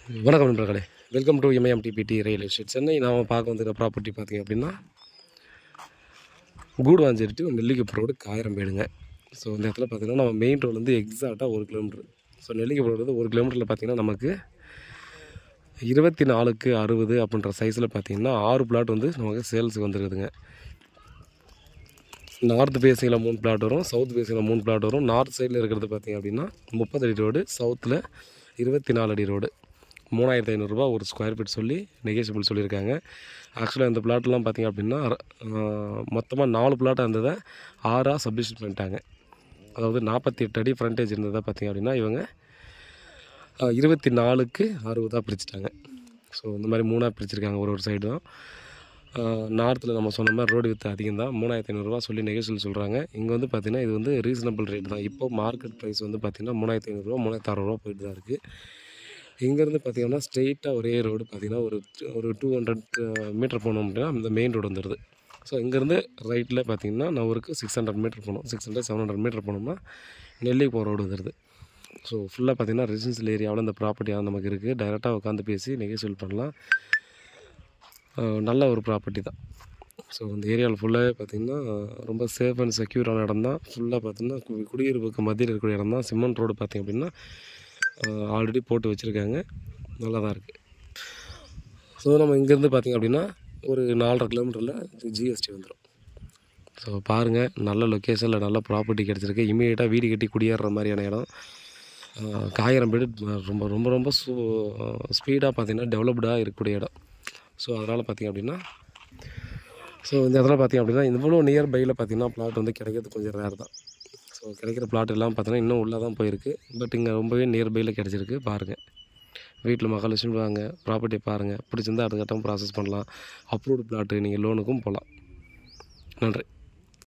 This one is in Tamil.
வணக்கம் நண்பர்களே, welcome to MIMTBT real estate Chennai. நாம் பார்க்க வந்துருக்க ப்ராப்பர்ட்டி பார்த்திங்க அப்படின்னா கூடுவாஞ்சேரி டு நெல்லிக்குப்பம் ரோடு காயிரம்பேடுங்க. ஸோ இந்த இடத்துல பார்த்திங்கன்னா நம்ம மெயின் ரோட்லேருந்து எக்ஸாக்டாக 1 கிலோமீட்டர். ஸோ நெல்லிக்குப்பம் ரோடு 1 கிலோமீட்டரில் பார்த்திங்கன்னா நமக்கு 24/60 அப்படின்ற சைஸில் பார்த்திங்கன்னா 6 பிளாட் வந்து நமக்கு சேல்ஸுக்கு வந்துருக்குதுங்க. நார்த் பேசிங்கில் 3 பிளாட் வரும், சவுத் பேசிங்கில் 3 பிளாட் வரும். நார்த் சைடில் இருக்கிறது பார்த்திங்க அப்படின்னா 30 அடி ரோடு, சவுத்தில் 24 அடி ரோடு. 3500 ரூபா ஒரு ஸ்கொயர் ஃபீட் சொல்லி நெகோஷியபிள் சொல்லியிருக்காங்க. ஆக்சுவலாக இந்த பிளாட்லாம் பார்த்திங்க அப்படின்னா மொத்தமாக 4 பிளாட்டாக இருந்ததை 6ஆக சப்டிவிஷன் பண்ணிட்டாங்க. அதாவது 48 அடி ஃப்ரண்டேஜ் இருந்ததை பார்த்திங்க அப்படின்னா இவங்க 24/60 பிரிச்சுட்டாங்க. ஸோ இந்த மாதிரி 3ஆக பிரிச்சுருக்காங்க. ஒரு சைடு தான். நார்த்தில் நம்ம சொன்ன மாதிரி ரோடு வித்து அதிகம் தான், 3500 ரூபா சொல்லி நெகோஷியபிள் சொல்கிறாங்க. இங்கே வந்து பார்த்திங்கன்னா இது வந்து ரீசனபிள் ரேட் தான். இப்போ மார்க்கெட் ப்ரைஸ் வந்து பார்த்திங்கன்னா 3500 ரூபா 3600 போயிட்டு தான் இருக்குது. இங்கேருந்து பார்த்திங்கன்னா ஸ்ட்ரெயிட்டாக ஒரே ரோடு பார்த்திங்கன்னா ஒரு 200 மீட்டர் போனோம் அப்படின்னா இந்த மெயின் ரோடு வந்துடுது. ஸோ இங்கேருந்து ரைட்டில் பார்த்திங்கன்னா நான் ஒரு 600 மீட்டர் போனோம், 600-700 மீட்டர் போனோம்னா நெல்லிக்குப்பம் ரோடு வந்துடுது. ஸோ ஃபுல்லாக பார்த்திங்கன்னா ரெசிடென்ஷியல் ஏரியாவில் இந்த ப்ராப்பர்ட்டியாக நமக்கு இருக்குது. டைரெக்டாக உட்காந்து பேசி நெகோஷியபிள் பண்ணலாம். நல்ல ஒரு ப்ராப்பர்ட்டி தான். ஸோ இந்த ஏரியாவில் ஃபுல்லாகவே பார்த்திங்கன்னா ரொம்ப சேஃப் அண்ட் செக்யூரான இடம் தான். ஃபுல்லாக பார்த்திங்கன்னா குடியிருப்புக்கு மத்தியில் இருக்கக்கூடிய இடம் தான். சிமெண்ட் ரோடு பார்த்திங்க அப்படின்னா ஆல்ரெடி போட்டு வச்சுருக்காங்க, நல்லா தான் இருக்குது. ஸோ நம்ம இங்கேருந்து பார்த்திங்க அப்படின்னா ஒரு 4.5 கிலோமீட்டரில் ஜிஎஸ்டி வந்துடும். ஸோ பாருங்கள், நல்ல லொக்கேஷனில் நல்ல ப்ராப்பர்ட்டி கிடச்சிருக்கு. இமீடியட்டாக வீடு கட்டி குடியேறுற மாதிரியான இடம். காயிரம்பேடு ரொம்ப ரொம்ப ரொம்ப ஸ்பீடாக பார்த்திங்கன்னா டெவலப்டாக இருக்கக்கூடிய இடம். ஸோ அதனால் பார்த்திங்க அப்படின்னா இந்த இடத்துல பார்த்திங்க அப்படின்னா இவ்வளோ நியர்பையில் பார்த்திங்கன்னா பிளாட் வந்து கிடைக்கிறது கொஞ்சம் ரேர் தான். ஸோ கிடைக்கிற பிளாட் எல்லாம் பார்த்திங்கன்னா இன்னும் உள்ளே தான் போயிருக்கு. பட் இங்கே ரொம்பவே நியர்பையில் கிடச்சிருக்கு. பாருங்கள், வீட்டில் மகாலட்சுமி வாங்க, ப்ராப்பர்ட்டியை பாருங்கள், பிடிச்சிருந்தால் அடுத்த கட்டம் ப்ராசஸ் பண்ணலாம். அப்ரூவ்டு பிளாட்டு, நீங்கள் லோனுக்கும் போகலாம். நன்றி.